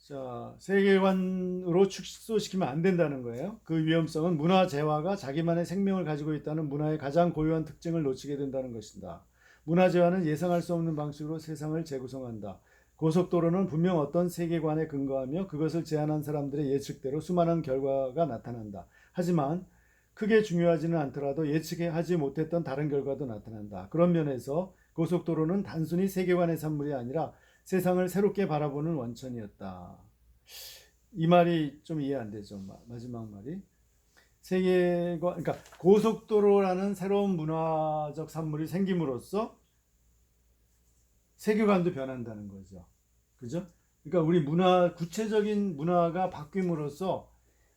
자, 세계관으로 축소시키면 안 된다는 거예요. 그 위험성은 문화 재화가 자기만의 생명을 가지고 있다는 문화의 가장 고유한 특징을 놓치게 된다는 것이다. 문화 재화는 예상할 수 없는 방식으로 세상을 재구성한다. 고속도로는 분명 어떤 세계관에 근거하며 그것을 제안한 사람들의 예측대로 수많은 결과가 나타난다. 하지만 크게 중요하지는 않더라도 예측하지 못했던 다른 결과도 나타난다. 그런 면에서 고속도로는 단순히 세계관의 산물이 아니라 세상을 새롭게 바라보는 원천이었다. 이 말이 좀 이해 안 되죠. 마지막 말이. 세계관, 그러니까 고속도로라는 새로운 문화적 산물이 생김으로써 세계관도 변한다는 거죠. 그죠? 그러니까 우리 문화, 구체적인 문화가 바뀜으로써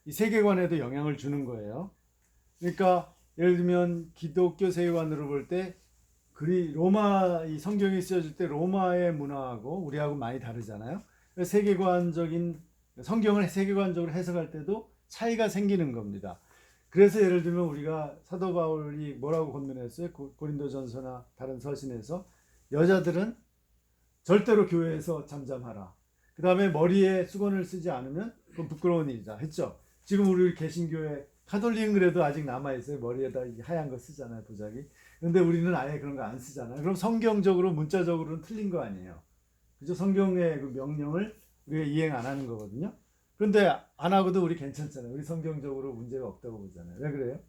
이 세계관에도 영향을 주는 거예요. 그러니까 예를 들면 기독교 세계관으로 볼 때 로마 이 성경이 쓰여질 때 로마의 문화하고 우리하고 많이 다르잖아요. 세계관적인 성경을 세계관적으로 해석할 때도 차이가 생기는 겁니다. 그래서 예를 들면 우리가 사도 바울이 뭐라고 권면했어요? 고린도전서나 다른 서신에서 여자들은 절대로 교회에서 잠잠하라. 그 다음에 머리에 수건을 쓰지 않으면 그건 부끄러운 일이다 했죠. 지금 우리 개신교회 카톨릭은 그래도 아직 남아있어요. 머리에다 하얀 거 쓰잖아요, 보자기. 근데 우리는 아예 그런 거 안 쓰잖아요. 그럼 성경적으로, 문자적으로는 틀린 거 아니에요. 그죠? 성경의 그 명령을 우리가 이행 안 하는 거거든요. 그런데 안 하고도 우리 괜찮잖아요. 우리 성경적으로 문제가 없다고 보잖아요. 왜 그래요?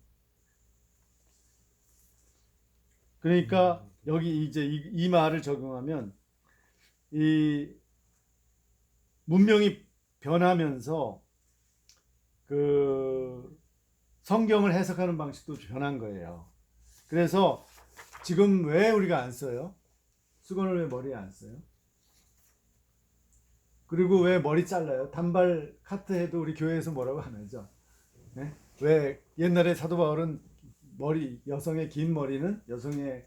그러니까 여기 이제 이 말을 적용하면 이 문명이 변하면서 그 성경을 해석하는 방식도 변한 거예요. 그래서 지금 왜 우리가 안 써요? 수건을 왜 머리에 안 써요? 그리고 왜 머리 잘라요? 단발 카트 해도 우리 교회에서 뭐라고 안 하죠? 네? 왜 옛날에 사도 바울은 여성의 긴 머리는 여성의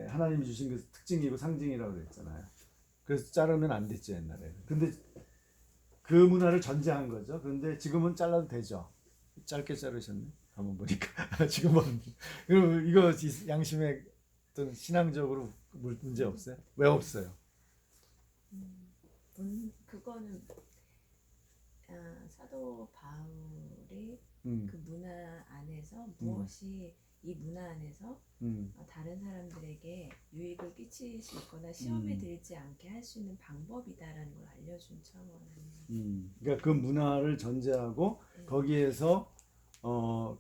하나님이 주신 그 특징이고 상징이라고 그랬잖아요. 그래서 자르면 안 됐죠, 옛날에. 근데 그 문화를 전제한 거죠. 그런데 지금은 잘라도 되죠. 짧게 자르셨네. 한번 보니까 지금은 이거 양심에 어떤 신앙적으로 문제 없어요? 왜 없어요? 그거는 사도 바울이 그 문화 안에서 무엇이 이 문화 안에서 다른 사람들에게 유익을 끼칠 수 있거나 시험에 들지 않게 할 수 있는 방법이다라는 걸 알려준 차원. 그러니까 그 문화를 전제하고 거기에서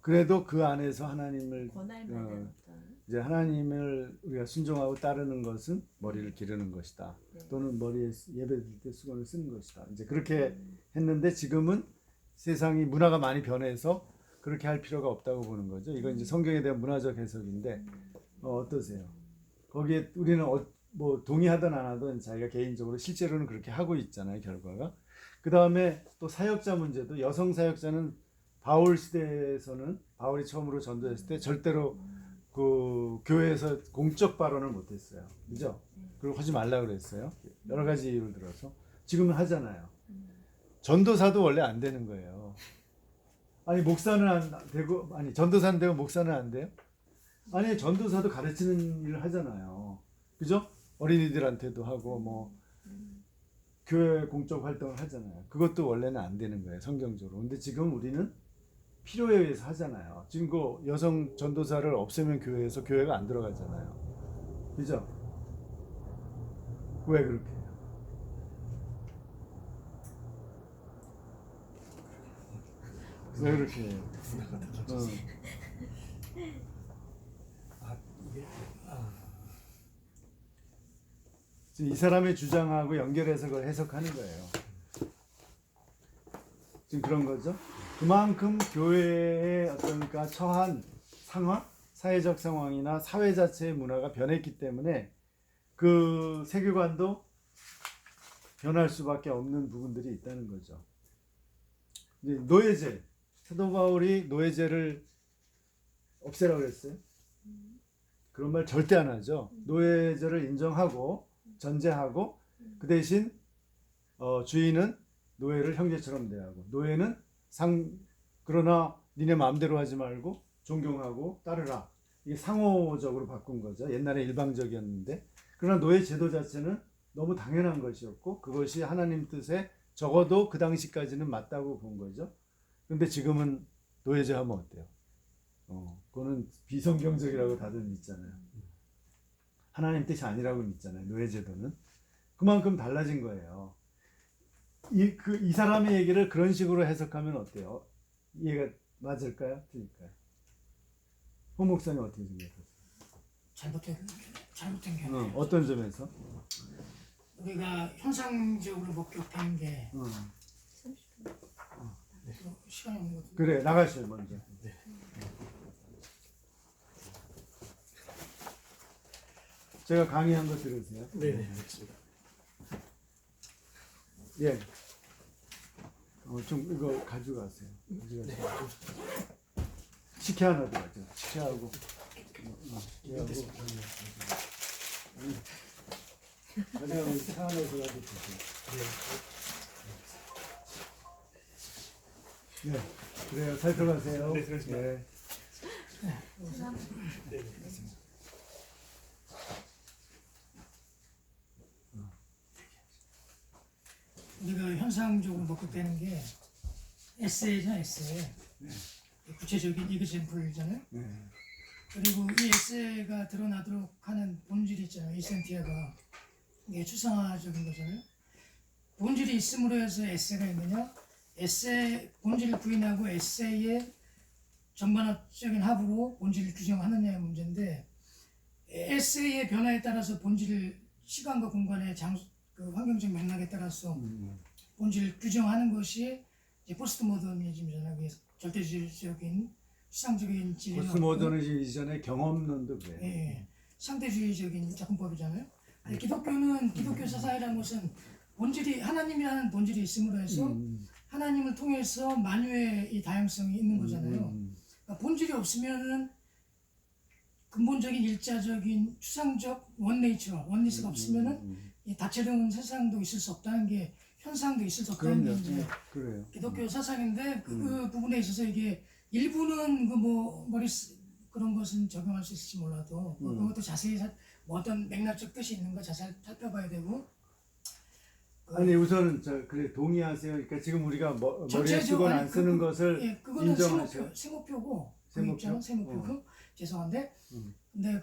그래도 그 안에서 하나님을 권할 만한 어떤 이제 하나님을 우리가 순종하고 따르는 것은 머리를 기르는 것이다. 또는 머리에 예배드릴 때 수건을 쓰는 것이다. 이제 그렇게 했는데 지금은 세상이 문화가 많이 변해서 그렇게 할 필요가 없다고 보는 거죠. 이건 이제 성경에 대한 문화적 해석인데 어떠세요? 거기에 우리는 뭐 동의하든 안 하든 자기가 개인적으로 실제로는 그렇게 하고 있잖아요. 결과가. 그 다음에 또 사역자 문제도 여성 사역자는 바울 시대에서는 바울이 처음으로 전도했을 때 절대로 그 교회에서 공적 발언을 못했어요. 그죠? 그리고 하지 말라 그랬어요. 여러 가지 이유를 들어서. 지금은 하잖아요. 전도사도 원래 안 되는 거예요. 아니 목사는 안 되고 아니 전도사는 되고 목사는 안 돼요? 아니 전도사도 가르치는 일을 하잖아요. 그죠? 어린이들한테도 하고 뭐 교회 공적 활동을 하잖아요. 그것도 원래는 안 되는 거예요. 성경적으로. 근데 지금 우리는 필요에 의해서 하잖아요. 지금 그 여성 전도사를 없애면 교회에서 교회가 안 들어가잖아요. 그죠? 왜 그렇게 해요? 왜 그렇게 해요? 지금 이 사람의 주장하고 연결해서 그걸 해석하는 거예요. 지금 그런 거죠. 그만큼 교회의 어떤 그러니까 처한 상황, 사회적 상황이나 사회 자체의 문화가 변했기 때문에 그 세계관도 변할 수밖에 없는 부분들이 있다는 거죠. 이제 노예제, 사도 바울이 노예제를 없애라고 그랬어요. 그런 말 절대 안 하죠. 노예제를 인정하고 전제하고 그 대신 주인은 노예를 형제처럼 대하고 노예는 그러나 니네 마음대로 하지 말고 존경하고 따르라. 이게 상호적으로 바꾼 거죠. 옛날에 일방적이었는데 그러나 노예 제도 자체는 너무 당연한 것이었고 그것이 하나님 뜻에 적어도 그 당시까지는 맞다고 본 거죠. 근데 지금은 노예제하면 어때요? 그거는 비성경적이라고 다들 믿잖아요. 하나님 뜻이 아니라고 믿잖아요. 노예제도는. 그만큼 달라진 거예요. 이 사람의 얘기를 그런 식으로 해석하면 어때요? 이해가 맞을까요? 틀릴까요? 홍 목사님 어떻게 생각하세요? 잘못된 게 아니에요. 어떤 점에서? 우리가 현상적으로 목격한 게 30분. 시간이 없는 것 같은데. 그래, 나가시죠 먼저. 제가 강의한 거 들으세요? 네, 알겠습니다. 예. 좀 이거 가져가세요. 가져가세요. 식혜 하나 더 가져. 식혜하고. 식혜하고. 가져가면 차 안에서 가지고 드세요. 네. 그래요. 잘 들어가세요. 네, 들어가겠습니다. 예. 네, 알겠습니다. 우리가 현상적으로 목격되는 게 에세이잖아요, 에세이. 구체적인 이그젠플이잖아요. 네. 그리고 이 에세이가 드러나도록 하는 본질이 있잖아요. 이센티아가 이게 추상화적인 거잖아요. 본질이 있음으로 해서 에세이가 있느냐? 에세이 본질을 부인하고 에세이의 전반적인 합으로 본질을 규정하느냐의 문제인데, 에세이의 변화에 따라서 본질을 시간과 공간의 그 환경적 맥락에 따라서 본질을 규정하는 것이 이제 포스트 모더니즘이잖아요. 절대주의적인 수상적인 진리를 포스트모더니즘 이전에 경험론도 그래요. 예, 상대주의적인 작품법이잖아요. 아니, 기독교는 기독교 사상이라는 것은 본질이 하나님이라는 본질이 있음으로 해서 하나님을 통해서 만유의 이 다양성이 있는 거잖아요. 그러니까 본질이 없으면은 근본적인 일자적인 추상적 원네이처, 원리스가 없으면은 이 다채로운 세상도 있을 수 없다는 게, 현상도 있을 수 없다는 게 그럼요. 이제 그래요. 기독교 사상인데 그 부분에 있어서 이게 일부는 그 뭐 그런 것은 적용할 수 있을지 몰라도 그것도 자세히 뭐 어떤 맥락적 뜻이 있는가 자세히 살펴봐야 되고. 아니 우선은 그래 동의하세요. 그러니까 지금 우리가 머리에 전체적- 쓰거나 안 아니, 쓰는 것을 예, 그거는 인정하셔. 세모표고 세모표? 세모표고 죄송한데 음. 근데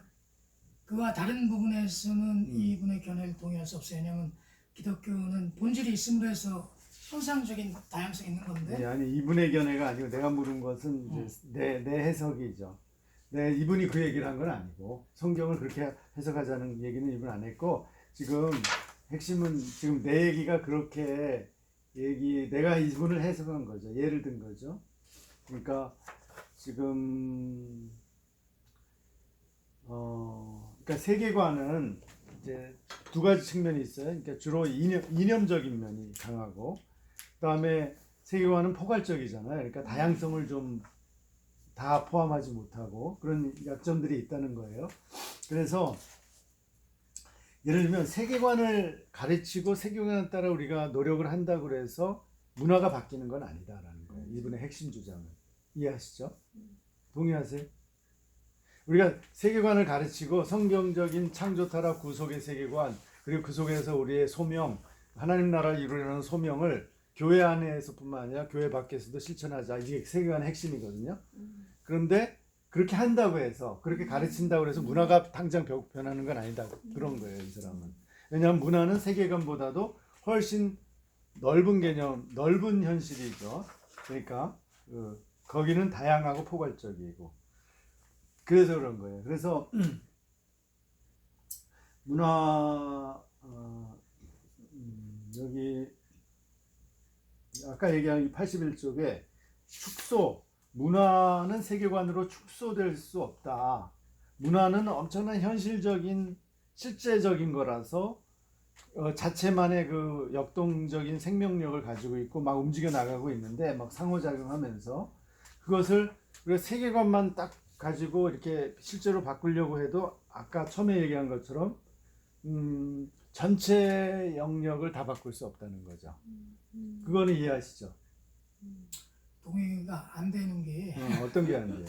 그와 다른 부분에서는 이분의 견해를 동의할 수 없어요. 왜냐하면 기독교는 본질이 있음으로 해서 현상적인 다양성이 있는 건데. 네, 아니 이분의 견해가 아니고 내가 물은 것은 이제 내 해석이죠. 이분이 그 얘기를 한 건 아니고 성경을 그렇게 해석하자는 얘기는 이분 안 했고, 지금 핵심은 지금 내 얘기가 그렇게 내가 이분을 해석한 거죠. 예를 든 거죠. 그러니까 지금 그러니까 세계관은 이제 두 가지 측면이 있어요. 그러니까 주로 이념적인 면이 강하고, 그다음에 세계관은 포괄적이잖아요. 그러니까 다양성을 좀 다 포함하지 못하고 그런 약점들이 있다는 거예요. 그래서 예를 들면 세계관을 가르치고 세계관에 따라 우리가 노력을 한다고 해서 문화가 바뀌는 건 아니다라는 거예요. 이분의 핵심 주장은. 이해하시죠? 동의하세요? 우리가 세계관을 가르치고 성경적인 창조 타락 구속의 세계관, 그리고 그 속에서 우리의 소명, 하나님 나라를 이루려는 소명을 교회 안에서뿐만 아니라 교회 밖에서도 실천하자. 이게 세계관의 핵심이거든요. 그런데 그렇게 한다고 해서, 그렇게 가르친다고 해서 문화가 당장 변하는 건 아니다. 그런 거예요, 이 사람은. 왜냐하면 문화는 세계관보다도 훨씬 넓은 개념, 넓은 현실이죠. 그러니까 거기는 다양하고 포괄적이고. 그래서 그런 거예요. 그래서 문화 여기 아까 얘기한 81쪽에 축소, 문화는 세계관으로 축소될 수 없다. 문화는 엄청난 현실적인 실제적인 거라서 자체만의 그 역동적인 생명력을 가지고 있고 막 움직여 나가고 있는데 막 상호작용하면서 그것을 우리가 세계관만 딱 가지고 이렇게 실제로 바꾸려고 해도 아까 처음에 얘기한 것처럼 전체 영역을 다 바꿀 수 없다는 거죠. 그거는 이해하시죠? 동의가 안 되는 게 어떤 게 안 돼요?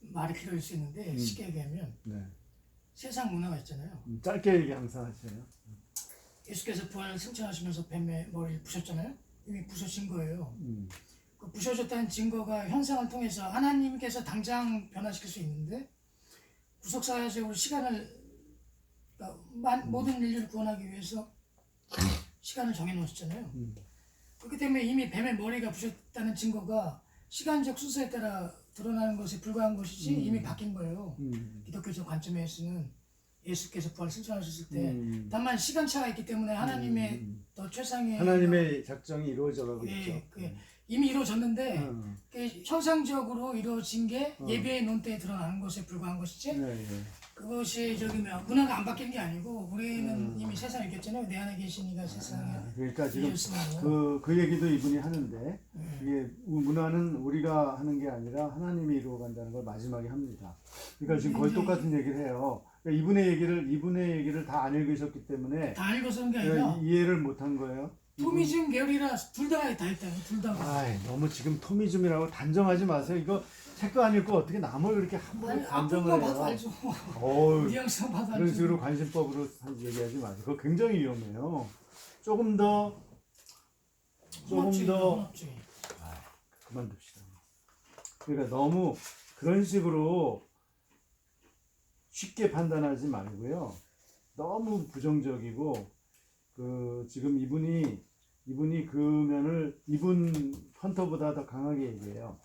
말이 필요할 수 있는데 쉽게 얘기하면 네. 세상 문화가 있잖아요. 짧게 얘기 항상 하세요. 예수께서 부활을 승천하시면서 뱀의 머리를 부셨잖아요. 이미 부서진 거예요. 그 부셔졌다는 증거가 현상을 통해서 하나님께서 당장 변화시킬 수 있는데 구속사회적으로 시간을 그러니까 모든 인류를 구원하기 위해서 시간을 정해놓으셨잖아요. 그렇기 때문에 이미 뱀의 머리가 부셨다는 증거가 시간적 순서에 따라 드러나는 것에 불과한 것이지 이미 바뀐 거예요. 기독교적 관점에서는 예수께서 부활 승천하셨을 때 다만 시간차가 있기 때문에 하나님의 더 최상의 하나님의 작정이 이루어져가고 예, 있죠. 이미 이루어졌는데 형상적으로 이루어진 게 예배의 논대에 드러나는 것에 불과한 것이지 그것이 문화가 안 바뀌는 게 아니고 우리는 이미 세상에 있겠잖아요. 내 안에 계신 이가 세상에 그러니까 지금 이었으므로. 그 얘기도 이분이 하는데 이게 문화는 우리가 하는 게 아니라 하나님이 이루어간다는 걸 마지막에 합니다. 그러니까 지금 거의 똑같은 얘기를 해요. 그러니까 이분의 얘기를 다 안 읽으셨기 때문에 다 읽어서는 게 아니라 이해를 못한 거예요. 토미즘 계열이라 둘 다 있다는 둘 다. 아이, 너무 지금 토미즘이라고 단정하지 마세요. 이거 책도 안 읽고 어떻게 남을 그렇게 함부로 단정을 앞부분 봐도 해요. 알죠. 어우, 뉘앙스만 봐도 그런 알죠. 식으로 관심법으로 얘기하지 마세요. 그거 굉장히 위험해요. 조금 더 혼합주의. 그만둡시다. 그러니까 너무 그런 식으로 쉽게 판단하지 말고요. 너무 부정적이고 지금 이분이 그 면을 이분 헌터보다 더 강하게 얘기해요.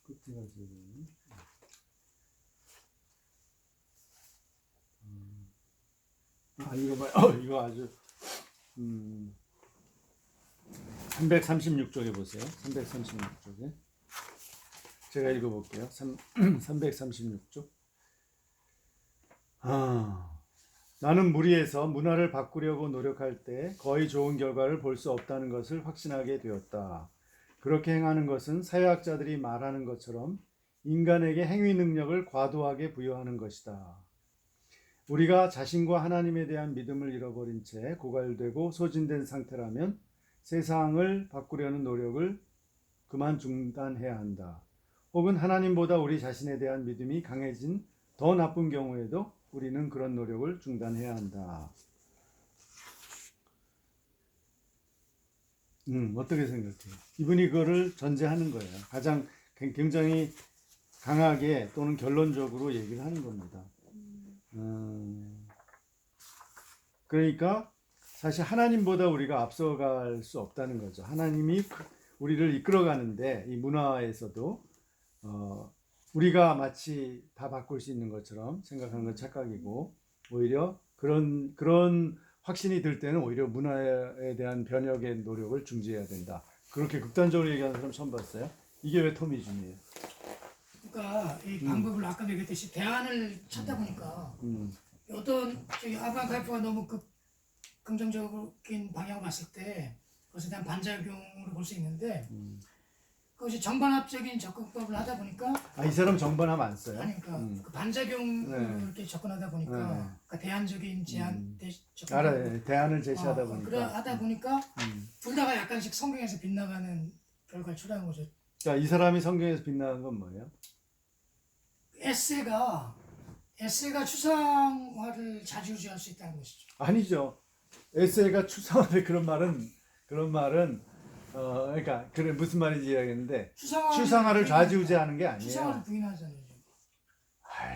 끝에 가서 이거 봐요. 이거 아주 336쪽에 보세요. 336쪽에 제가 읽어볼게요. 336쪽. 나는 무리에서 문화를 바꾸려고 노력할 때 거의 좋은 결과를 볼 수 없다는 것을 확신하게 되었다. 그렇게 행하는 것은 사회학자들이 말하는 것처럼 인간에게 행위 능력을 과도하게 부여하는 것이다. 우리가 자신과 하나님에 대한 믿음을 잃어버린 채 고갈되고 소진된 상태라면 세상을 바꾸려는 노력을 그만 중단해야 한다. 혹은 하나님보다 우리 자신에 대한 믿음이 강해진 더 나쁜 경우에도 우리는 그런 노력을 중단해야 한다. 어떻게 생각해요? 이분이 그거를 전제하는 거예요. 가장 굉장히 강하게 또는 결론적으로 얘기를 하는 겁니다. 그러니까 사실 하나님보다 우리가 앞서갈 수 없다는 거죠. 하나님이 우리를 이끌어가는데 이 문화에서도 우리가 마치 다 바꿀 수 있는 것처럼 생각하는 건 착각이고 오히려 그런 확신이 들 때는 오히려 문화에 대한 변혁의 노력을 중지해야 된다. 그렇게 극단적으로 얘기하는 사람 처음 봤어요. 이게 왜 토미즘이에요? 그러니까 이 방법을 아까 얘기했듯이 대안을 찾다 보니까 어떤 아브라함 카이프가 너무 긍정적인 방향을 봤을 때 그것에 대한 반작용으로 볼 수 있는데 그것이 정반합적인 접근법을 하다 보니까 이 사람 정반합 안 써요? 아니 그러니까 그 반작용으로 이렇게 접근하다 보니까 그러니까 대안적인 접근 알아요. 대안을 제시하다 보니까. 그래 하다 보니까 둘 다가 약간씩 성경에서 빗나가는 결과를 초래한 거죠. 자, 이 사람이 성경에서 빛나는 건 뭐예요? 에세가 추상화를 좌지우지할 수 있다는 것이죠. 아니죠. 에세이가 추상화를 그런 말은 그러니까 그래 무슨 말인지 이해하겠는데 추상화를 좌지우지하는 게 아니에요. 추상화를 부인하잖아요.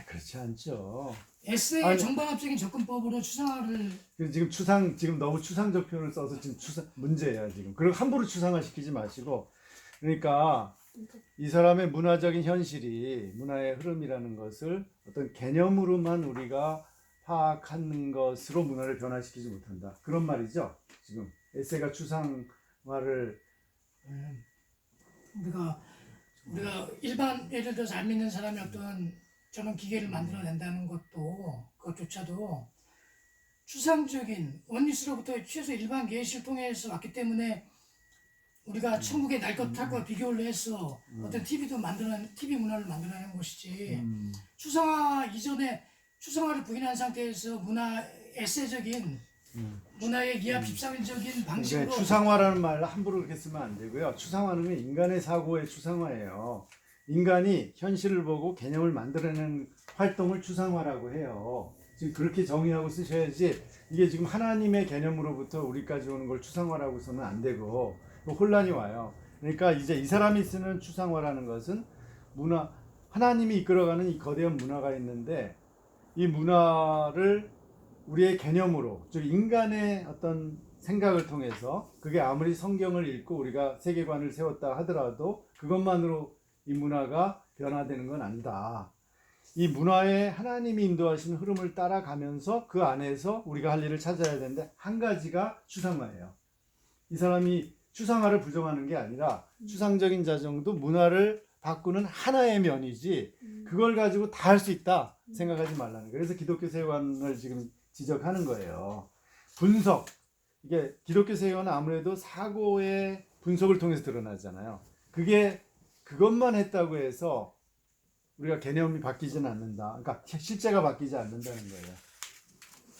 그렇지 않죠. 에세이의 정반합적인 접근법으로 추상화를 지금 너무 추상적 표현을 써서 지금 문제예요 지금. 그리고 함부로 추상화 시키지 마시고 그러니까 이 사람의 문화적인 현실이 문화의 흐름이라는 것을 어떤 개념으로만 우리가 파악하는 것으로 문화를 변화시키지 못한다. 그런 말이죠. 지금 에세이가 추상화를 우리가 일반 예를 들어서 안 믿는 사람이 어떤 저런 기계를 만들어낸다는 그것조차도 추상적인 원리스로부터 최소 일반 계시를 통해서 왔기 때문에 우리가 천국의 날 것과 비교를 해서 어떤 TV 문화를 만들어내는 것이지 추상화 이전에 추상화를 부인한 상태에서 문화 에세적인 문화의 이합 십상일적인 방식으로 이제 추상화라는 말을 함부로 그렇게 쓰면 안 되고요. 추상화는 인간의 사고의 추상화예요. 인간이 현실을 보고 개념을 만들어내는 활동을 추상화라고 해요. 지금 그렇게 정의하고 쓰셔야지 이게 지금 하나님의 개념으로부터 우리까지 오는 걸 추상화라고 쓰면 안 되고 혼란이 와요. 그러니까 이제 이 사람이 쓰는 추상화라는 것은 문화, 하나님이 이끌어가는 이 거대한 문화가 있는데 이 문화를 우리의 개념으로, 즉 인간의 어떤 생각을 통해서 그게 아무리 성경을 읽고 우리가 세계관을 세웠다 하더라도 그것만으로 이 문화가 변화되는 건 아니다. 이 문화에 하나님이 인도하시는 흐름을 따라가면서 그 안에서 우리가 할 일을 찾아야 되는데 한 가지가 추상화예요. 이 사람이 추상화를 부정하는 게 아니라 추상적인 자정도 문화를 바꾸는 하나의 면이지 그걸 가지고 다 할 수 있다 생각하지 말라는 거예요. 그래서 기독교 세계관을 지금 지적하는 거예요. 분석, 이게 기독교 세계관은 아무래도 사고의 분석을 통해서 드러나잖아요. 그게 그것만 했다고 해서 우리가 개념이 바뀌지는 않는다. 그러니까 실제가 바뀌지 않는다는 거예요.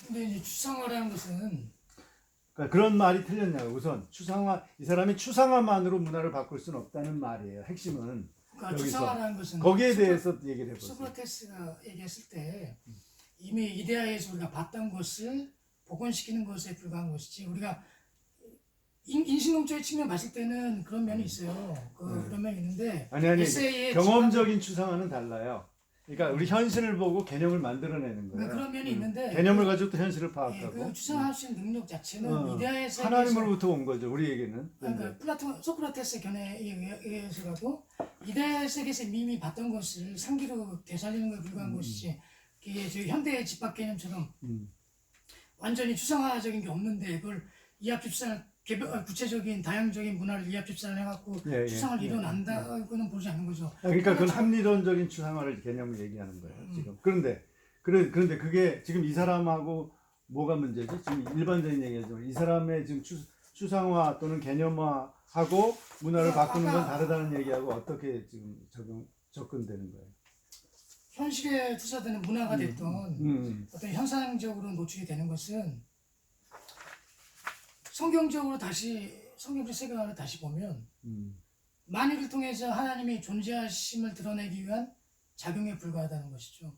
근데 이제 추상화라는 것은 그러니까 그런 말이 틀렸냐고. 우선 추상화, 이 사람이 추상화만으로 문화를 바꿀 수는 없다는 말이에요. 핵심은. 그러니까 여기서. 추상화라는 것은 거기에 대해서 얘기를 해보세요. 소크라테스가 얘기했을 때 이미 이데아에서 우리가 봤던 것을 복원시키는 것에 불과한 것이지 우리가 인신공적인 측면 봤을 때는 그런 면이 있어요. 그런 면이 있는데 아니 에세이의 경험적인 추상화는 달라요. 그러니까 우리 현실을 보고 개념을 만들어내는 거예요. 그런 면이 있는데 개념을 가지고 또 현실을 예, 파악하고 그 추상화할 수 있는 능력 자체는 이데아의 세계에서 하나님으로부터 온 거죠. 우리에게는. 그러니까 소크라테스 견해에 의해서라도 이데아의 세계에서 이미 봤던 것을 상기로 되살리는 것에 불과한 것이지 이게 저희 현대의 집합 개념처럼 완전히 추상화적인 게 없는데 그걸 이합집산을 구체적인 다양적인 문화를 이합집산을 해갖고 추상을 이뤄낸다고는 보지 않는 거죠. 그러니까 그건 합리론적인 추상화를 개념을 얘기하는 거예요. 지금. 그런데 그게 지금 이 사람하고 뭐가 문제지? 지금 일반적인 얘기죠. 이 사람의 지금 추상화 또는 개념화하고 문화를 바꾸는 건 다르다는 얘기하고 어떻게 지금 접근되는 거예요? 현실에 투사되는 문화가 됐던 어떤 현상적으로 노출이 되는 것은 성경적 세계관을 다시 보면 만유를 통해서 하나님의 존재하심을 드러내기 위한 작용에 불과하다는 것이죠.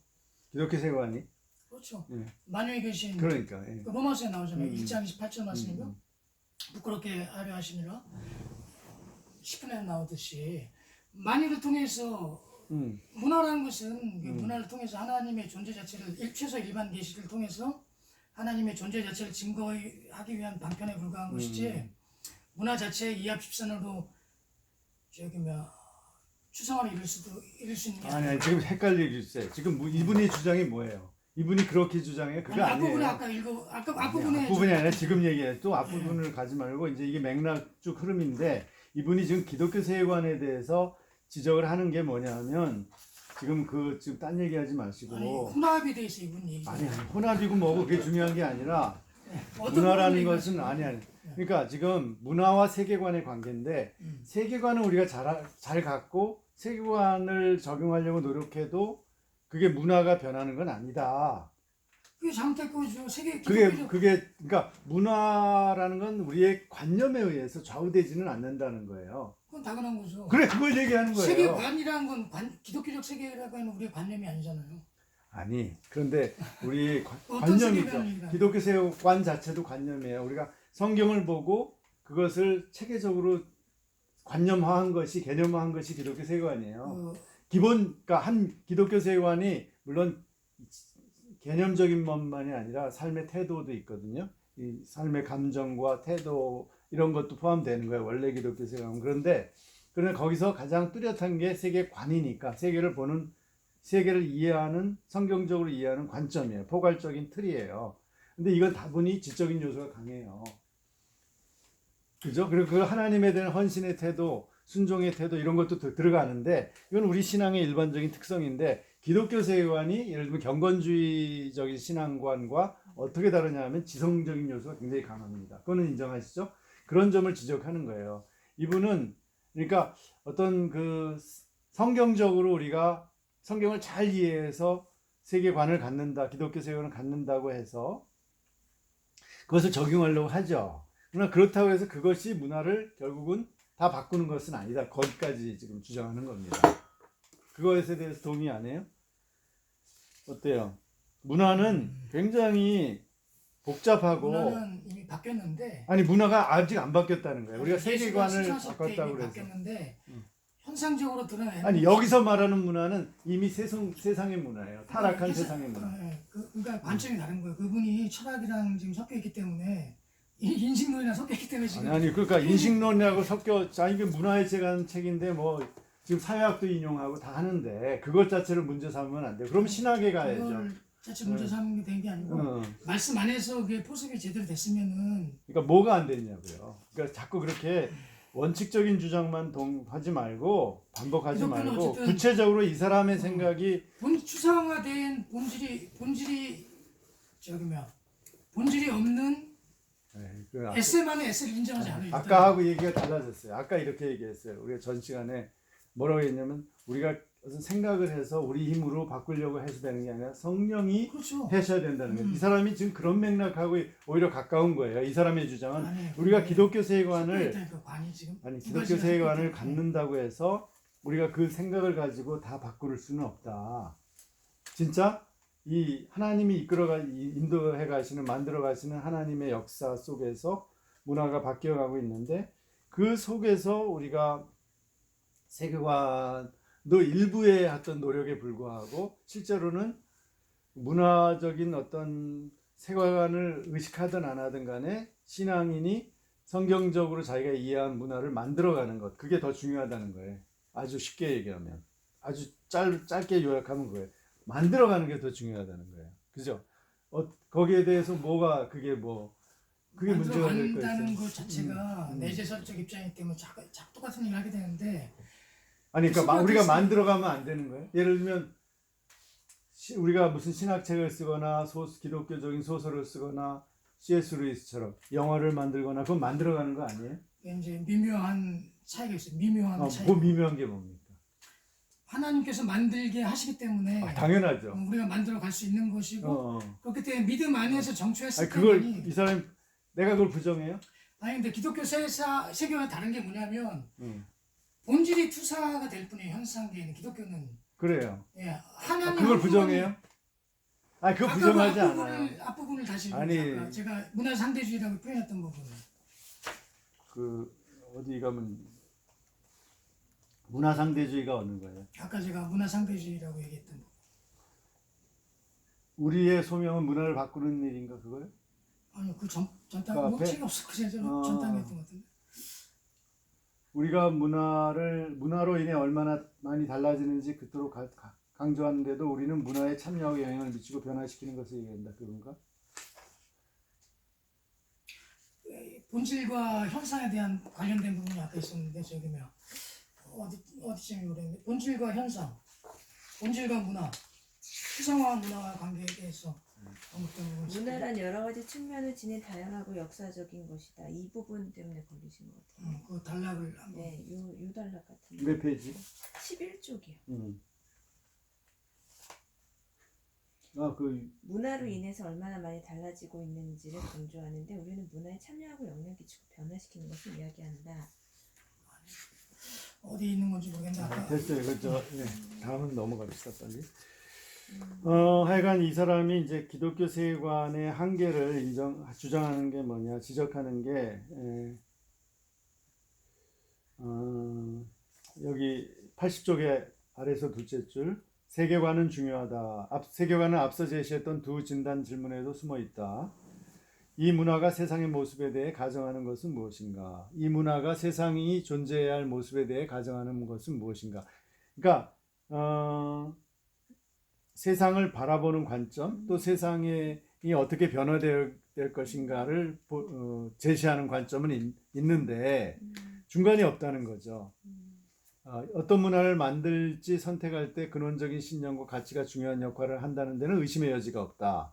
기독교 세계관이? 그렇죠. 예. 만유에 계신 그러니까 그 로마서에 나오잖아요. 1장 28절 말씀인가? 부끄럽게 하려 하심이라 10분에 나오듯이 만유를 통해서 문화라는 것은 그 문화를 통해서 하나님의 존재 자체를 최소 일반 계시를 통해서 하나님의 존재 자체를 증거하기 위한 방편에 불과한 것이지 문화 자체의 이합집산으로 추상화를 이룰 수 있는 게 아니 지금 헷갈리고 있어요. 지금 이분의 주장이 뭐예요? 이분이 그렇게 주장해? 그거 아니에요. 앞부분에 앞부분이 아니라 지금 얘기해. 또 앞부분을 가지 말고 이제 이게 맥락 쭉 흐름인데 이분이 지금 기독교 세계관에 대해서 지적을 하는 게 뭐냐면 지금 딴 얘기하지 마시고 혼합이 돼 있어 이분 얘기. 아니 혼합이고 뭐고 그게 중요한 게 아니라 문화라는 것은 아니 그러니까 지금 문화와 세계관의 관계인데 세계관은 우리가 잘 갖고 세계관을 적용하려고 노력해도 그게 문화가 변하는 건 아니다. 그게 잘못됐고 그러니까 문화라는 건 우리의 관념에 의해서 좌우되지는 않는다는 거예요. 그건 당연한 거죠. 그래 그걸 얘기하는 거예요. 세계관이라는 건 기독교적 세계라고 하는 우리의 관념이 아니잖아요. 아니 그런데 우리 어떤 관념이죠. 세계관인가? 기독교 세계관 자체도 관념이에요. 우리가 성경을 보고 그것을 체계적으로 관념화한 것이 개념화한 것이 기독교 세계관이에요. 그러니까 한 기독교 세계관이 물론 개념적인 것만이 아니라 삶의 태도도 있거든요. 이 삶의 감정과 태도 이런 것도 포함되는 거예요. 원래 기독교 세계관은. 그런데 거기서 가장 뚜렷한 게 세계관이니까 세계를 이해하는 성경적으로 이해하는 관점이에요. 포괄적인 틀이에요. 근데 이건 다분히 지적인 요소가 강해요. 그죠? 그리고 그 하나님에 대한 헌신의 태도, 순종의 태도 이런 것도 들어가는데 이건 우리 신앙의 일반적인 특성인데 기독교 세계관이 예를 들면 경건주의적인 신앙관과 어떻게 다르냐 면 지성적인 요소가 굉장히 강합니다. 그거는 인정하시죠? 그런 점을 지적하는 거예요. 이분은 그러니까 어떤 성경적으로 우리가 성경을 잘 이해해서 세계관을 갖는다, 기독교 세계관을 갖는다고 해서 그것을 적용하려고 하죠. 그러나 그렇다고 해서 그것이 문화를 결국은 다 바꾸는 것은 아니다. 거기까지 지금 주장하는 겁니다. 그것에 대해서 동의 안 해요? 어때요? 문화는 굉장히 복잡하고 문화는 이미 바뀌었는데 아니 문화가 아직 안 바뀌었다는 거예요. 우리가 예술과 세계관을 신사석 때 바꿨다고 이미 그래서 바뀌었는데 현상적으로 드러내는 아니 여기서 말하는 문화는 이미 세상의 문화예요. 타락한 그래서- 세상의 문화. 예, 그러니까 관점이 다른 거예요. 그분이 철학이랑 지금 섞여 있기 때문에 인식론이랑 섞여 있기 때문에 지금 아니 그러니까 인식론이라고 섞여 자 이게 문화에 제관 책인데 뭐 지금 사회학도 인용하고 다 하는데 그것 자체를 문제 삼으면 안 돼요. 그럼 신학에 가야죠. 그걸 자체 문제 삼는 게 된 게 아니고 어. 말씀 안에서 그게 포섭이 제대로 됐으면은 그러니까 뭐가 안 됐냐고요. 그러니까 자꾸 그렇게 원칙적인 주장만 하지 말고 반복하지 기독교는 말고 어쨌든 구체적으로 이 사람의 생각이 추상화된 본질이 저기 뭐야 본질이 없는 에세만의 에세를 인정하지 않아요. 아까 하고 얘기가 달라졌어요. 아까 이렇게 얘기했어요. 우리가 전 시간에 뭐라고 했냐면 우리가 무슨 생각을 해서 우리 힘으로 바꾸려고 해서 되는 게 아니라 성령이 그렇죠. 하셔야 된다는 거예요. 이 사람이 지금 그런 맥락하고 오히려 가까운 거예요. 이 사람의 주장은 아니, 우리가 기독교 섞여 세계관을 있다니까, 관이 지금 아니 두 기독교 가지가 세계관을 섞여 있다니까. 갖는다고 해서 우리가 그 생각을 가지고 다 바꿀 수는 없다. 진짜 이 하나님이 인도해 가시는 만들어 가시는 하나님의 역사 속에서 문화가 바뀌어가고 있는데 그 속에서 우리가 세계관도 일부의 어떤 노력에 불과하고 실제로는 문화적인 어떤 세계관을 의식하든 안 하든 간에 신앙인이 성경적으로 자기가 이해한 문화를 만들어가는 것 그게 더 중요하다는 거예요. 아주 쉽게 얘기하면 아주 짧게 요약하면 그거예요. 만들어가는 게 더 중요하다는 거예요. 그죠? 거기에 대해서 그게 문제가 될 거 만들어간다는 있어요. 것 자체가 내재설적 입장이기 때문에 자꾸 똑같은 얘기를 하게 되는데 아니 그러니까 우리가 소크라테스- 만들어가면 안 되는 거예요. 예를 들면 우리가 무슨 신학책을 쓰거나 기독교적인 소설을 쓰거나 C.S. 루이스처럼 영화를 만들거나 그건 만들어가는 거 아니에요? 이제 미묘한 차이가 있어요. 미묘한 차이. 뭐 미묘한 게 뭡니까? 하나님께서 만들게 하시기 때문에 당연하죠. 우리가 만들어 갈 수 있는 것이고 그렇기 때문에 믿음 안에서 정초했을 아니 그걸 때니 이 사람 내가 그걸 부정해요? 아니 근데 기독교 세계와 다른 게 뭐냐면 응. 본질이 투사가 될 뿐이에요. 현상계에는 기독교는 그래요. 하나님 그걸 부정해요? 아니 그거 부정하지 않아요. 앞부분을 다시 아니. 아까 제가 문화 상대주의라고 표현했던 부분은 그 어디 가면 문화 상대주의가 어느 거예요? 아까 제가 문화 상대주의라고 얘기했던 부분. 우리의 소명은 문화를 바꾸는 일인가 그거요? 아니요 전당 그 뭐 앞에? 책이 없어 그냥 전당했던 것 같은데. 우리가 문화로 인해 얼마나 많이 달라지는지 그토록 강조하는데도 우리는 문화에 참여하고 영향을 미치고 변화시키는 것을 얘기한다 그건가? 본질과 현상에 대한 관련된 부분이 앞에 있었는데 저기 뭐야 어디쯤이 모르겠는데 본질과 현상, 본질과 문화, 추상화 문화와 관계에 대해서 언급된 부분. 문화란 여러 가지 측면을 지닌 다양하고 역사적인 것이다. 이 부분 때문에 걸리신 것 같아요. 그 단락을 한번. 네, 요 단락 같은데. 몇 페이지? 11쪽이요. 문화로 인해서 얼마나 많이 달라지고 있는지를 강조하는데 우리는 문화에 참여하고 영향 끼치고 변화시키는 것을 이야기한다. 어디 있는 건지 모르겠는데 아까 됐어요. 다음은 넘어갑시다 빨리. 하여간 이 사람이 이제 기독교 세계관의 한계를 주장하는 게 뭐냐, 지적하는 게 여기 80쪽의 아래서 둘째 줄. 세계관은 중요하다. 세계관은 앞서 제시했던 두 진단 질문에도 숨어 있다. 이 문화가 세상의 모습에 대해 가정하는 것은 무엇인가? 이 문화가 세상이 존재해야 할 모습에 대해 가정하는 것은 무엇인가? 그러니까 세상을 바라보는 관점, 또 세상이 어떻게 변화될 것인가를 제시하는 관점은 있는데 중간이 없다는 거죠. 어떤 문화를 만들지 선택할 때 근원적인 신념과 가치가 중요한 역할을 한다는 데는 의심의 여지가 없다.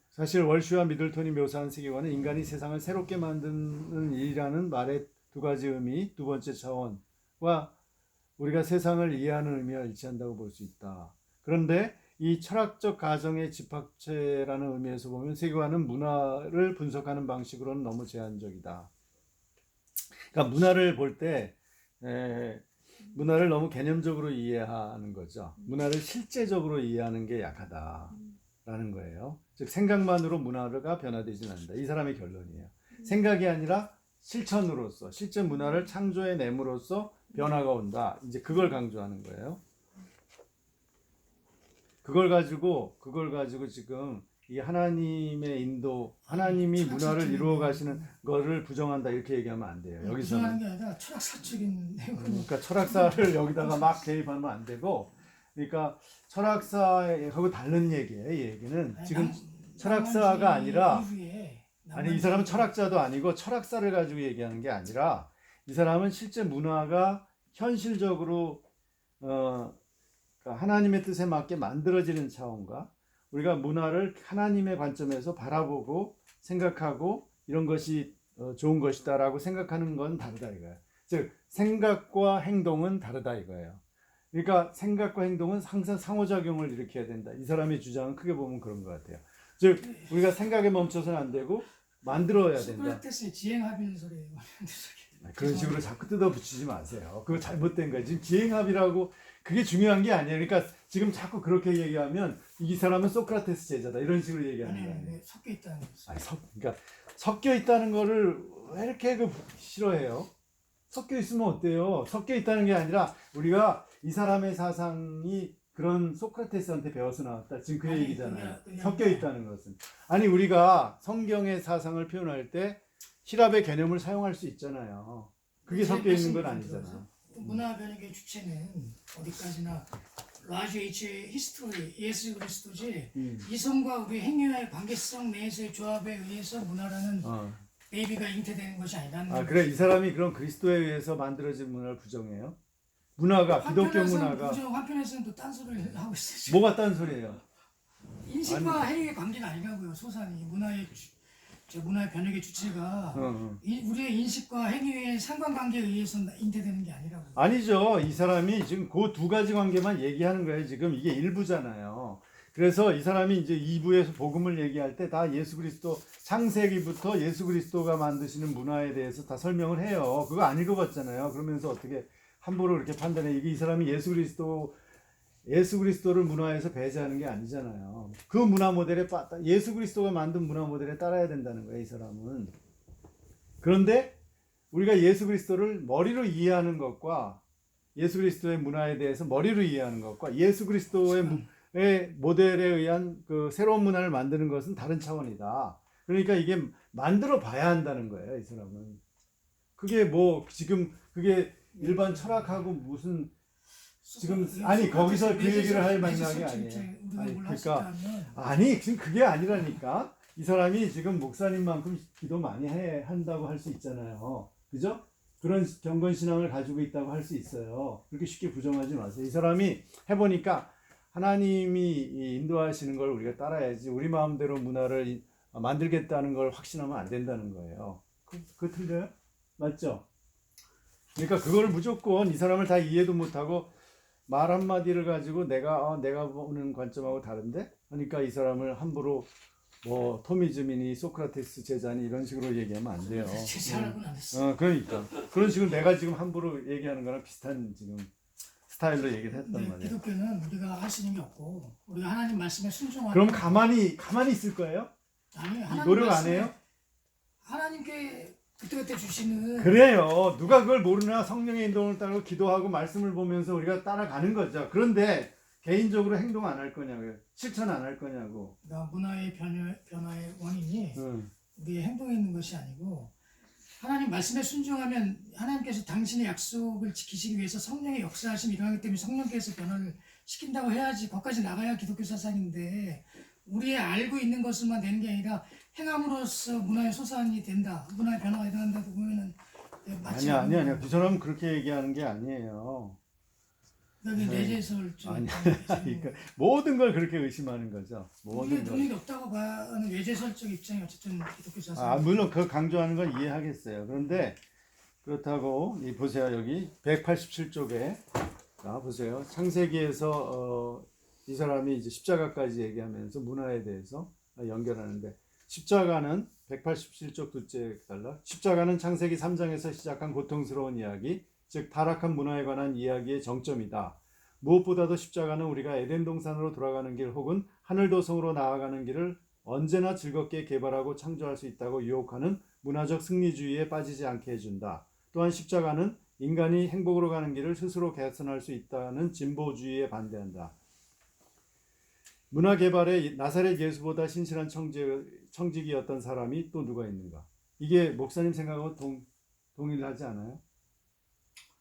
사실 월슈와 미들턴이 묘사한 세계관은 인간이 세상을 새롭게 만드는 일이라는 말의 두 가지 의미, 두 번째 차원과 우리가 세상을 이해하는 의미와 일치한다고 볼 수 있다. 그런데 이 철학적 가정의 집합체라는 의미에서 보면 세계관은 문화를 분석하는 방식으로는 너무 제한적이다. 그러니까 문화를 볼 때 문화를 너무 개념적으로 이해하는 거죠. 문화를 실제적으로 이해하는 게 약하다라는 거예요. 즉 생각만으로 문화가 변화되지는 않는다. 이 사람의 결론이에요. 생각이 아니라 실천으로서 실제 문화를 창조해 내므로써 변화가 온다. 이제 그걸 강조하는 거예요. 그걸 가지고 지금 이 하나님의 인도, 하나님이 문화를 이루어 가시는 거를 부정한다 이렇게 얘기하면 안 돼요. 여기서는 부정하는 게 아니라 철학사적인 내용으로. 그러니까 철학사를 여기다가 막 개입하면 안 되고, 그러니까 철학사하고 다른 얘기예요. 이 얘기는 지금 철학사가 아니라 아니 이 사람은 철학자도 아니고 철학사를 가지고 얘기하는 게 아니라 이 사람은 실제 문화가 현실적으로 그러니까 하나님의 뜻에 맞게 만들어지는 차원과 우리가 문화를 하나님의 관점에서 바라보고 생각하고 이런 것이 좋은 것이다라고 생각하는 건 다르다 이거예요. 즉 생각과 행동은 다르다 이거예요. 그러니까 생각과 행동은 항상 상호작용을 일으켜야 된다. 이 사람의 주장은 크게 보면 그런 것 같아요. 즉 우리가 생각에 멈춰서는 안 되고 만들어야 된다. 소크라테스의 지행합의 소리예요. 그런 식으로 자꾸 뜯어붙이지 마세요. 그거 잘못된 거예요. 지금 지행합이라고 그게 중요한 게 아니에요. 그러니까 지금 자꾸 그렇게 얘기하면 이 사람은 소크라테스 제자다 이런 식으로 얘기하는 거예요. 아니, 섞여 있다는 거죠. 그러니까 섞여 있다는 거를 왜 이렇게 싫어해요? 섞여 있으면 어때요? 섞여 있다는 게 아니라 우리가 이 사람의 사상이 그런 소크라테스한테 배워서 나왔다. 지금 그 얘기잖아요. 섞여 있다는 것은. 아니 우리가 성경의 사상을 표현할 때 히랍의 개념을 사용할 수 있잖아요. 그게 섞여 있는 건 아니잖아요. 문화 변혁의 주체는 어디까지나 라지 H의 히스토리, 예수 그리스도지 이성과 우리 행위와의 관계성 내에서의 조합에 의해서 문화라는 베이비가 잉태되는 것이 아니라는 거죠. 그래 이 사람이 그런 그리스도에 의해서 만들어진 문화를 부정해요? 문화가 기독교 문화가 한편에서는 또 딴소리를 하고 있어요. 뭐가 딴 소리예요? 인식과 행위의 관계가 아니라고요. 소산이 문화의 변혁의 주체가 우리의 인식과 행위의 상관관계에 의해서 잉태되는 게 아니라고. 아니죠. 이 사람이 지금 그 두 가지 관계만 얘기하는 거예요. 지금 이게 일부잖아요. 그래서 이 사람이 이제 2부에서 복음을 얘기할 때 다 예수 그리스도 창세기부터 예수 그리스도가 만드시는 문화에 대해서 다 설명을 해요. 그거 안 읽어봤잖아요. 그러면서 어떻게 함부로 이렇게 판단해? 이게 이 사람이 예수 그리스도를 문화에서 배제하는 게 아니잖아요. 그 문화 모델에 예수 그리스도가 만든 문화 모델에 따라야 된다는 거예요, 이 사람은. 그런데 우리가 예수 그리스도를 머리로 이해하는 것과 예수 그리스도의 문화에 대해서 머리로 이해하는 것과 예수 그리스도의 모델에 의한 그 새로운 문화를 만드는 것은 다른 차원이다. 그러니까 이게 만들어 봐야 한다는 거예요, 이 사람은. 그게 뭐 지금 그게 일반 철학하고 무슨 지금 아니 거기서 그 얘기를 할 맥락이 아니에요. 그러니까 아니 지금 그게 아니라니까. 이 사람이 지금 목사님만큼 기도 많이 한다고 할 수 있잖아요. 그죠? 그런 경건 신앙을 가지고 있다고 할 수 있어요. 그렇게 쉽게 부정하지 마세요. 이 사람이 해보니까 하나님이 인도하시는 걸 우리가 따라야지 우리 마음대로 문화를 만들겠다는 걸 확신하면 안 된다는 거예요. 그거 틀려요? 맞죠? 그러니까 그걸 무조건 이 사람을 다 이해도 못하고 말 한마디를 가지고 내가 보는 관점하고 다른데? 그러니까 이 사람을 함부로 뭐 토미즘이니 소크라테스 제자니 이런 식으로 얘기하면 안 돼요. 제자라고는 안 했어. 그러니까 그런 식으로 내가 지금 함부로 얘기하는 거랑 비슷한 지금 스타일로 얘기를 했단 말이에요. 기독교는 우리가 할 수 있는 게 없고 우리가 하나님 말씀에 순종하는. 그럼 가만히 있을 거예요? 아니, 노력 안 해요? 하나님께 그때그때 주시는. 그래요. 누가 그걸 모르나 성령의 인도를 따르고 기도하고 말씀을 보면서 우리가 따라가는 거죠. 그런데 개인적으로 행동 안 할 거냐고요. 실천 안 할 거냐고. 그러니까 문화의 변화의 원인이 우리의 행동에 있는 것이 아니고 하나님 말씀에 순종하면 하나님께서 당신의 약속을 지키시기 위해서 성령의 역사하심이 일어나기 때문에 성령께서 변화를 시킨다고 해야지 거기까지 나가야 기독교 사상인데 우리의 알고 있는 것만 되는 게 아니라 행함으로써 문화의 소산이 된다. 문화의 변화가 일어난다고 보면은 아니야. 그 사람은 그렇게 얘기하는 게 아니에요. 여기 내재설적. 그러니까 모든 걸 그렇게 의심하는 거죠. 우리의 능력이 없다고 봐는 외재설적 입장이 어쨌든 기독교 사상. 물론 그 강조하는 건 이해하겠어요. 그런데 그렇다고 보세요. 여기 187쪽에 보세요. 창세기에서 이 사람이 이제 십자가까지 얘기하면서 문화에 대해서 연결하는데 십자가는 187쪽 둘째 달락 십자가는 창세기 3장에서 시작한 고통스러운 이야기 즉 타락한 문화에 관한 이야기의 정점이다. 무엇보다도 십자가는 우리가 에덴 동산으로 돌아가는 길 혹은 하늘도성으로 나아가는 길을 언제나 즐겁게 개발하고 창조할 수 있다고 유혹하는 문화적 승리주의에 빠지지 않게 해준다. 또한 십자가는 인간이 행복으로 가는 길을 스스로 개선할 수 있다는 진보주의에 반대한다. 문화 개발에 나사렛 예수보다 신실한 청직이었던 사람이 또 누가 있는가? 이게 목사님 생각하고 동일하지 않아요?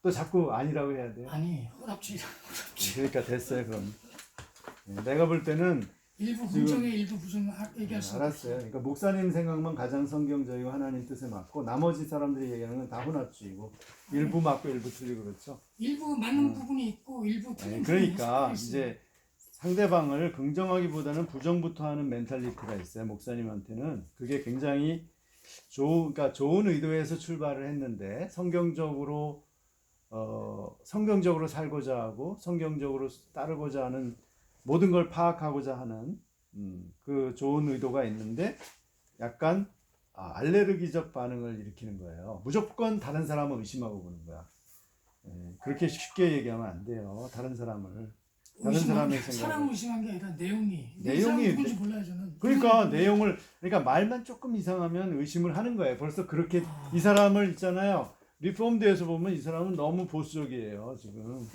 또 자꾸 아니라고 해야 돼요? 아니 허랍주의다. 그러니까 됐어요 그럼. 내가 볼 때는 일부 긍정에 일부 부정 얘기할 수 알았어요. 그러니까 목사님 생각만 가장 성경적이고 하나님 뜻에 맞고 나머지 사람들이 얘기하는 건 다 혼합주의고 일부 맞고 일부 틀리고 그렇죠. 일부 맞는 부분이 있고 일부 틀린 부분이 그러니까 있어요. 이제 상대방을 긍정하기보다는 부정부터 하는 멘탈리티가 있어요. 목사님한테는 그게 굉장히 그러니까 좋은 의도에서 출발을 했는데 성경적으로 살고자 하고 성경적으로 따르고자 하는 모든 걸 파악하고자 하는 그 좋은 의도가 있는데 약간 알레르기적 반응을 일으키는 거예요. 무조건 다른 사람을 의심하고 보는 거야. 그렇게 쉽게 얘기하면 안 돼요. 다른 사람을. 다른 사람의 생각을. 사람을 의심한 게 아니라 내용이 내용이 누군지 몰라요 저는. 그러니까 내용을 그러니까 말만 조금 이상하면 의심을 하는 거예요. 벌써 그렇게 이 사람을 있잖아요. 리폼드에서 보면 이 사람은 너무 보수적이에요 지금.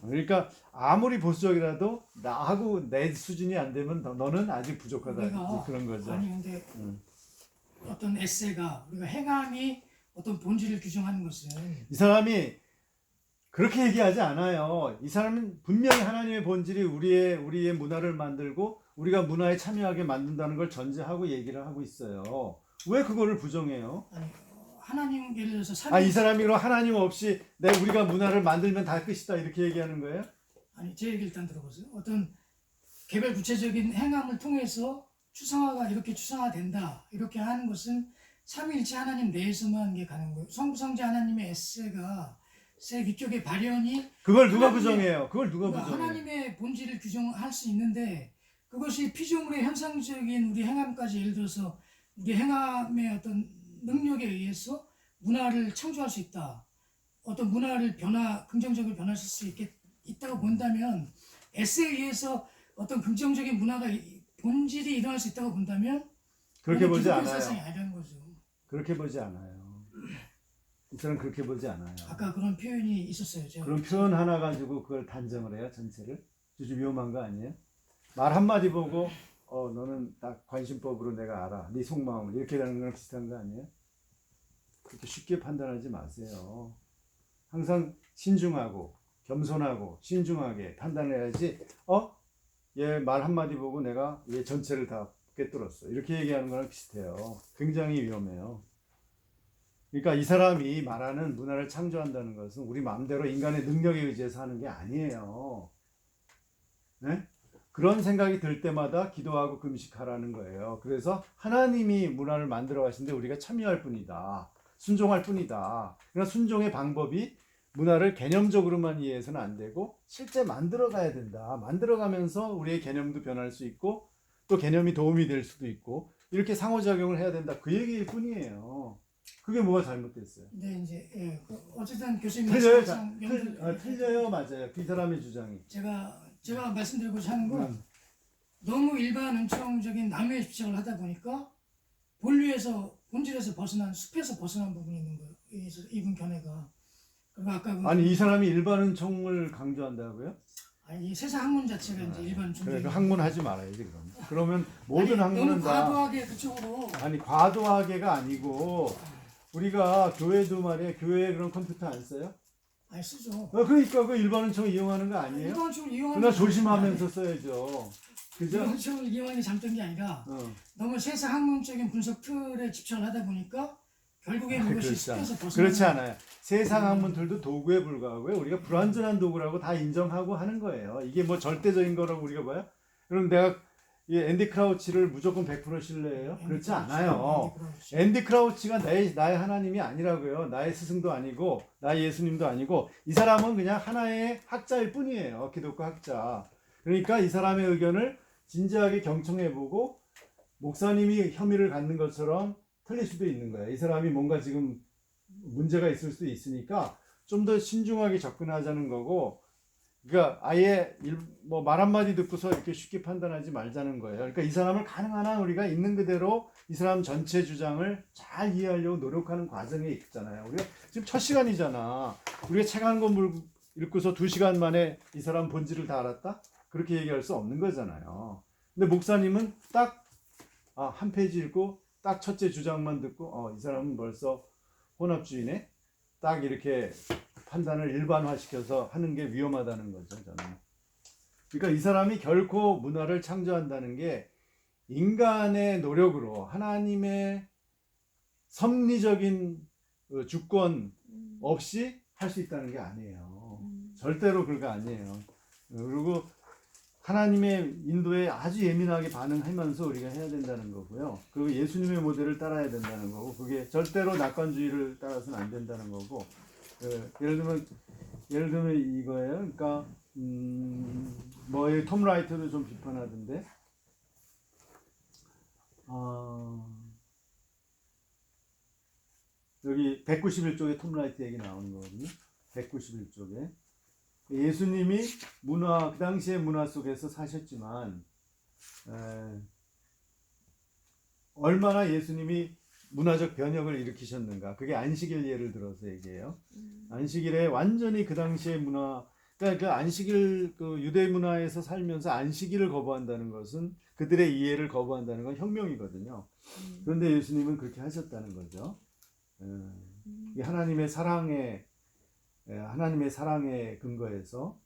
그러니까 아무리 보수적이라도 나하고 내 수준이 안 되면 너는 아직 부족하다 그런 거죠. 아니 근데 어떤 에세이가 우리가 행함이 어떤 본질을 규정하는 것은 이 사람이 그렇게 얘기하지 않아요. 이 사람은 분명히 하나님의 본질이 우리의 문화를 만들고 우리가 문화에 참여하게 만든다는 걸 전제하고 얘기를 하고 있어요. 왜 그거를 부정해요? 아니, 하나님 예를 들어서 이 사람이 그럼 하나님 없이 우리가 문화를 만들면 다 끝이다 이렇게 얘기하는 거예요? 아니 제 얘기 일단 들어보세요. 어떤 개별 구체적인 행함을 통해서 추상화가 이렇게 추상화된다 이렇게 하는 것은 삼위일체 하나님 내에서만 이게 가는 거예요. 성부성자 하나님의 에세가 새 위쪽의 발현이 그걸 누가 부정해요? 그걸 누가 부정해요? 하나님의 본질을 규정할 수 있는데 그것이 피조물의 현상적인 우리 행함까지 예를 들어서 우리 행함의 어떤 능력에 의해서 문화를 창조할 수 있다. 어떤 문화를 긍정적으로 변화시킬 수 있다고 본다면 에세에 의해서 어떤 긍정적인 문화가 본질이 일어날 수 있다고 본다면 그렇게 보지 기독교 않아요. 사상이 아니라는 거죠. 그렇게 보지 않아요. 이 사람 그렇게 보지 않아요. 아까 그런 표현이 있었어요. 제가. 그런 표현 하나 가지고 그걸 단정을 해요, 전체를? 좀 위험한 거 아니에요? 말 한마디 보고 너는 딱 관심법으로 내가 알아. 네 속마음을 이렇게 되는 거랑 비슷한 거 아니에요? 그렇게 쉽게 판단하지 마세요. 항상 신중하고 겸손하고 신중하게 판단해야지 얘 말 한마디 보고 내가 얘 전체를 다 꿰뚫었어. 이렇게 얘기하는 거랑 비슷해요. 굉장히 위험해요. 그러니까 이 사람이 말하는 문화를 창조한다는 것은 우리 마음대로 인간의 능력에 의지해서 하는 게 아니에요. 네? 그런 생각이 들 때마다 기도하고 금식하라는 거예요. 그래서 하나님이 문화를 만들어 가시는데 우리가 참여할 뿐이다. 순종할 뿐이다. 그러나 순종의 방법이 문화를 개념적으로만 이해해서는 안 되고 실제 만들어 가야 된다. 만들어 가면서 우리의 개념도 변할 수 있고 또 개념이 도움이 될 수도 있고 이렇게 상호작용을 해야 된다. 그 얘기일 뿐이에요. 그게 뭐가 잘못됐어요? 근데 이제 어쨌든 교수님 틀려요. 말씀하신 틀려요. 맞아요. 그 사람의 주장이. 제가 말씀드리고자 하는 건 너무 일반 은총적인 남의 집착을 하다 보니까 본질에서 벗어난 숲에서 벗어난 부분이 있는 거예요. 이분 견해가. 그리고 아까 아니 이 사람이 일반 은총을 강조한다고요? 아니 이 세상 학문 자체가 이제 일반 은총. 그래, 학문하지 말아야지 그러면 모든 학문은 너무 다 과도하게 그쪽으로. 아니 과도하게가 아니고 우리가 교회도 말이야 교회에 그런 컴퓨터 안 써요? 아니 쓰죠. 그러니까 그 일반 은총 이용하는 거 아니에요? 일반 은총을 이용하는 그러나 조심하면서 써야죠. 그죠? 일반 은총을 이용하는 게 잘못된 게 아니라 너무 세상 학문적인 분석 틀에 집착을 하다 보니까 결국엔 이것이 숲에서 벗어나. 그렇지 않아요. 세상 학문들도 도구에 불과하고요. 우리가 불완전한 도구라고 다 인정하고 하는 거예요. 이게 뭐 절대적인 거라고 우리가 봐요? 그럼 내가 이 앤디 크라우치를 무조건 100% 신뢰해요? 그렇지 않아요. 앤디 크라우치가 나의 하나님이 아니라고요. 나의 스승도 아니고 나의 예수님도 아니고 이 사람은 그냥 하나의 학자일 뿐이에요. 기독교 학자. 그러니까 이 사람의 의견을 진지하게 경청해보고 목사님이 혐의를 갖는 것처럼 틀릴 수도 있는 거예요. 이 사람이 뭔가 지금 문제가 있을 수도 있으니까 좀 더 신중하게 접근하자는 거고, 그러니까 아예 뭐 말 한마디 듣고서 이렇게 쉽게 판단하지 말자는 거예요. 그러니까 이 사람을 가능한 한 우리가 있는 그대로 이 사람 전체 주장을 잘 이해하려고 노력하는 과정에 있잖아요. 우리가 지금 첫 시간이잖아. 우리가 책 한 권 읽고서 2시간 만에 이 사람 본질을 다 알았다? 그렇게 얘기할 수 없는 거잖아요. 근데 목사님은 딱 한 페이지 읽고 딱 첫째 주장만 듣고 이 사람은 벌써 혼합주의네? 딱 이렇게 판단을 일반화시켜서 하는 게 위험하다는 거죠, 저는. 그러니까 이 사람이 결코 문화를 창조한다는 게 인간의 노력으로 하나님의 섭리적인 주권 없이 할 수 있다는 게 아니에요. 절대로 그거 아니에요. 그리고 하나님의 인도에 아주 예민하게 반응하면서 우리가 해야 된다는 거고요. 그리고 예수님의 모델을 따라야 된다는 거고, 그게 절대로 낙관주의를 따라서는 안 된다는 거고. 예를 들면 이거예요. 그러니까 톰 라이터도 좀 비판하던데. 여기 191쪽에 톰 라이트 얘기 나오는 거거든요. 191쪽에. 예수님이 그 당시의 문화 속에서 사셨지만, 얼마나 예수님이 문화적 변혁을 일으키셨는가. 그게 안식일 예를 들어서 얘기해요. 안식일에 완전히 그 당시의 문화, 그러니까 그 안식일, 그 유대 문화에서 살면서 안식일을 거부한다는 것은 그들의 이해를 거부한다는 건 혁명이거든요. 그런데 예수님은 그렇게 하셨다는 거죠. 이게 하나님의 사랑의 근거에서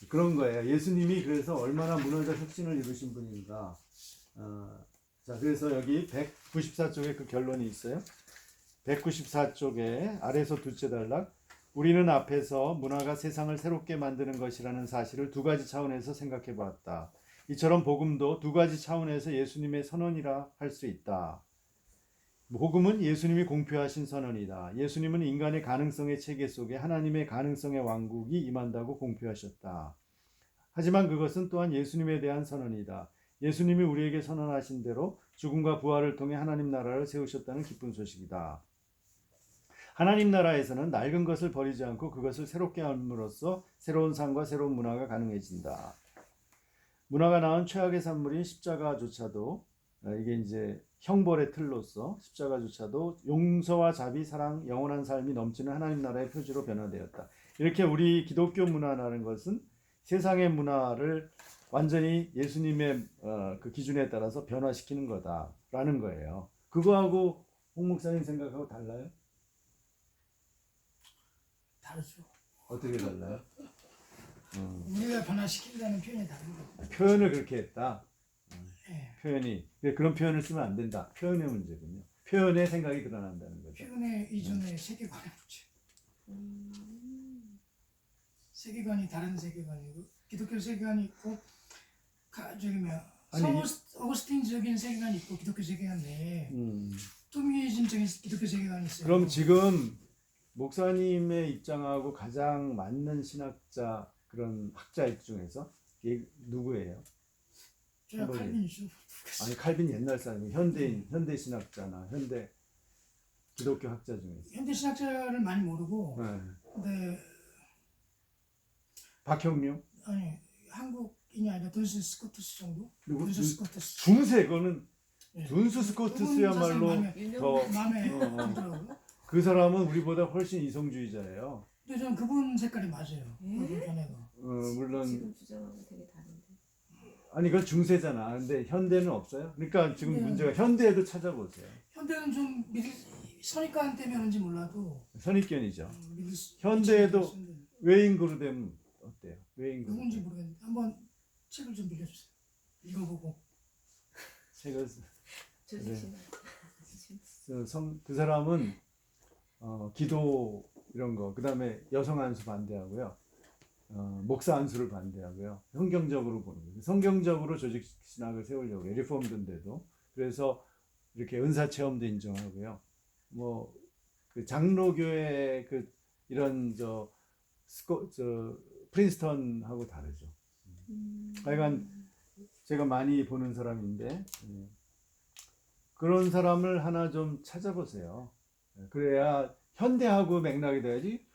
그런 거예요. 예수님이 그래서 얼마나 문화적 혁신을 이루신 분인가. 자, 그래서 여기 194쪽에 그 결론이 있어요. 194쪽에 아래에서 둘째 단락. 우리는 앞에서 문화가 세상을 새롭게 만드는 것이라는 사실을 2가지 차원에서 생각해 보았다. 이처럼 복음도 2가지 차원에서 예수님의 선언이라 할 수 있다. 복음은 예수님이 공표하신 선언이다. 예수님은 인간의 가능성의 체계 속에 하나님의 가능성의 왕국이 임한다고 공표하셨다. 하지만 그것은 또한 예수님에 대한 선언이다. 예수님이 우리에게 선언하신 대로 죽음과 부활을 통해 하나님 나라를 세우셨다는 기쁜 소식이다. 하나님 나라에서는 낡은 것을 버리지 않고 그것을 새롭게 함으로써 새로운 삶과 새로운 문화가 가능해진다. 문화가 낳은 최악의 산물인 십자가조차도, 이게 이제 형벌의 틀로서 십자가조차도 용서와 자비, 사랑, 영원한 삶이 넘치는 하나님 나라의 표지로 변화되었다. 이렇게 우리 기독교 문화라는 것은 세상의 문화를 완전히 예수님의 그 기준에 따라서 변화시키는 거다라는 거예요. 그거하고 홍 목사님 생각하고 달라요? 다르죠. 어떻게 달라요? 우리가 변화시킨다는 표현이 다른 거죠. 표현을 그렇게 했다. 예. 표현이 그런 표현을 쓰면 안 된다. 표현의 문제군요. 표현의 생각이 드러난다는 거죠. 표현의 이전에 세계관이 없죠. 세계관이 다른 세계관이고 기독교 세계관이 있고 어거스틴적인 세계관이 있고 기독교 세계관 내에 토미즘적인 기독교 세계관이 있어요. 그럼 지금 목사님의 입장하고 가장 맞는 신학자 그런 학자 중에서 누구예요? 제가 칼빈이죠. 아니 칼빈 옛날 사람이 현대 신학자나 현대 기독교 학자 중에서 현대 신학자를 많이 모르고 네. 근데 박형룡? 아니 한국인이 아니라 둔스 스코트스 정도? 누구? 둔스 스코트스. 중세 그거는 예. 둔스 스코트스야말로 더 마음에 들더라고요. 그 사람은 우리보다 훨씬 이성주의자예요. 근데 저는 그분 색깔이 맞아요. 그분 견해가. 물론 지금 주장하고 되게 다른데. 아니 그건 중세잖아. 근데 현대는 없어요. 그러니까 지금 문제가 현대에도 찾아보세요. 현대는 좀 선입관 때문에 그런지 몰라도 선입견이죠. 현대에도 웨인 그루뎀 어때요? 웨인 누군지 그루뎀 모르겠는데 한번 책을 좀 빌려주세요. 읽어보고. 책을 조직신학. 그 사람은 기도 이런 거, 그 다음에 여성 안수 반대하고요, 목사 안수를 반대하고요, 성경적으로 보는 거예요. 성경적으로 조직 신학을 세우려고 해요. 리폼드인데도. 그래서 이렇게 은사 체험도 인정하고요. 그 장로교회 이런 프린스턴하고 다르죠. 하여간 제가 많이 보는 사람인데 그런 사람을 하나 좀 찾아보세요. 그래야 현대하고 맥락이 돼야지.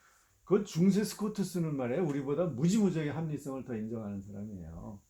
그 중세 스코트스는 말이에요. 우리보다 무지무지하게 합리성을 더 인정하는 사람이에요.